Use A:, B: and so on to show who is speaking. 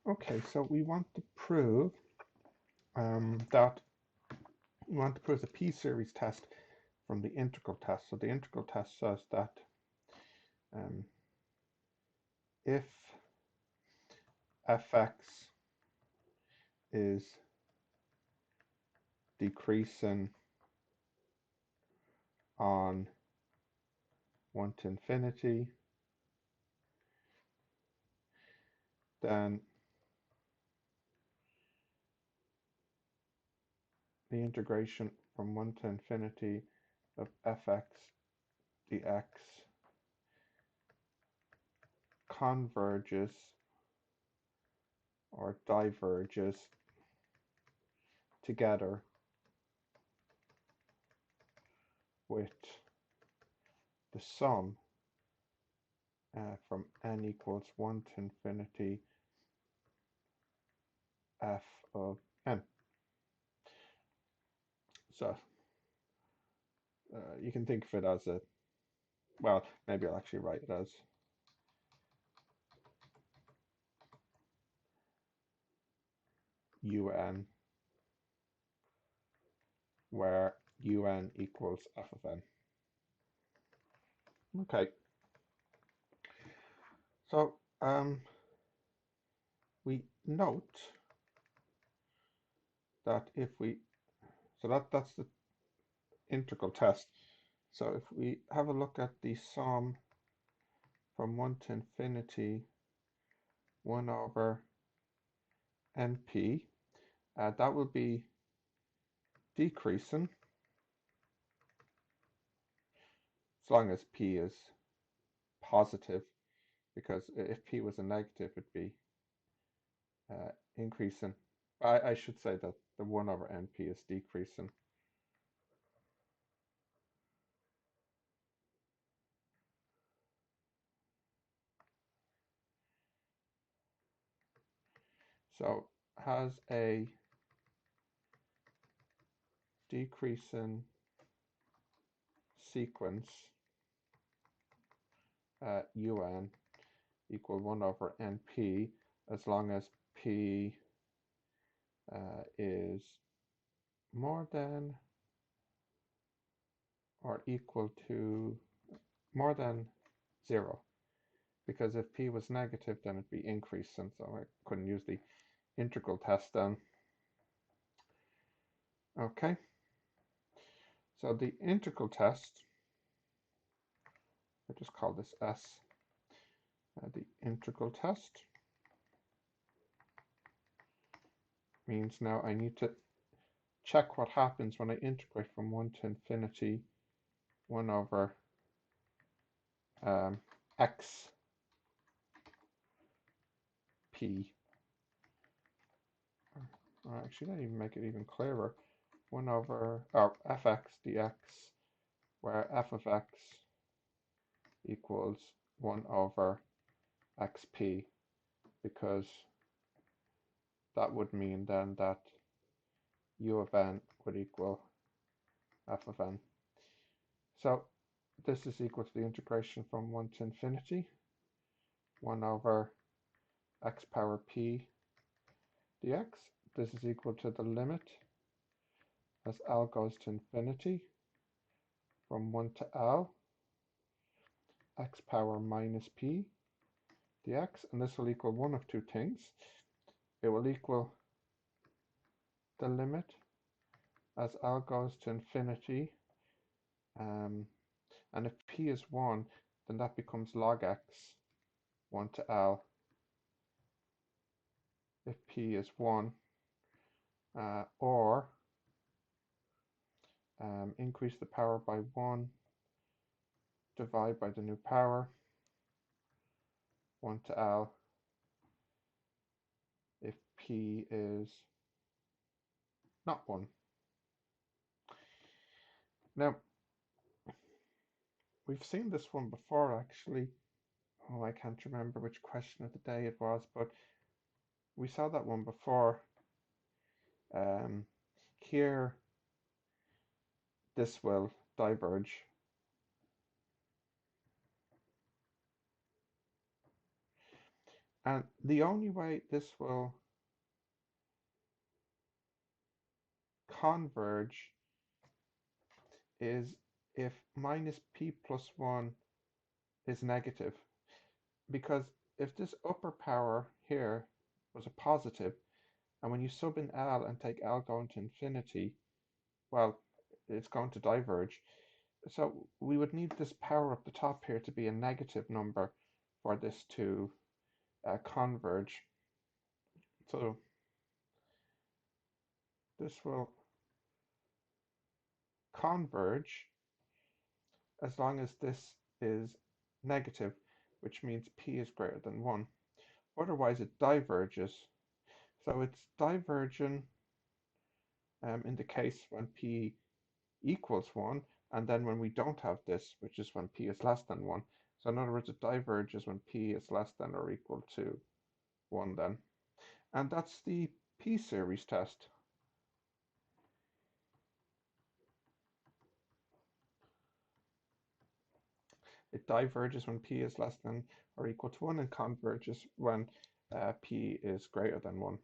A: Okay, so we want to prove that we want to prove the p-series test from the integral test. So the integral test says that um, if fx is decreasing on 1 to infinity, then the integration from 1 to infinity of fx dx converges or diverges together with the sum from n equals 1 to infinity f of n. So you can think of it as well, maybe I'll actually write it as un, where un equals f of n. Okay, so we note that that's the integral test. So if we have a look at the sum from 1 to infinity 1 over np, that will be decreasing as long as p is positive, because if p was a negative, it'd be increasing. I should say that the 1 over np is decreasing. So has a decreasing sequence un equal 1 over np as long as p is more than or equal to more than 0. Because if p was negative, then it'd be increasing, so I couldn't use the integral test then. Okay, so the integral test, I just call this S, the integral test means now I need to check what happens when I integrate from 1 to infinity 1 over x p. Or actually, that even make it even clearer. 1 over fx dx, where f of x equals 1 over xp, because that would mean then that u of n would equal f of n. So this is equal to the integration from 1 to infinity 1 over x power p dx. This is equal to the limit as L goes to infinity from 1 to L x power minus p dx, and this will equal one of two things. It will equal the limit as L goes to infinity, and if p is 1, then that becomes log x 1 to L if p is 1, or increase the power by 1, divide by the new power 1 to L if p is not 1. Now, we've seen this one before actually. Oh, I can't remember which question of the day it was, but we saw that one before. Um, Here, this will diverge. And the only way this will converge is if minus p plus 1 is negative. Because if this upper power here was a positive, and when you sub in L and take L going to infinity, well, it's going to diverge. So we would need this power up the top here to be a negative number for this to converge. So this will converge as long as this is negative, which means p is greater than 1. Otherwise, it diverges. So it's diverging in the case when p equals 1, and then when we don't have this, which is when p is less than 1. So in other words, it diverges when p is less than or equal to 1 then. And that's the p-series test. It diverges when p is less than or equal to 1 and converges when p is greater than 1.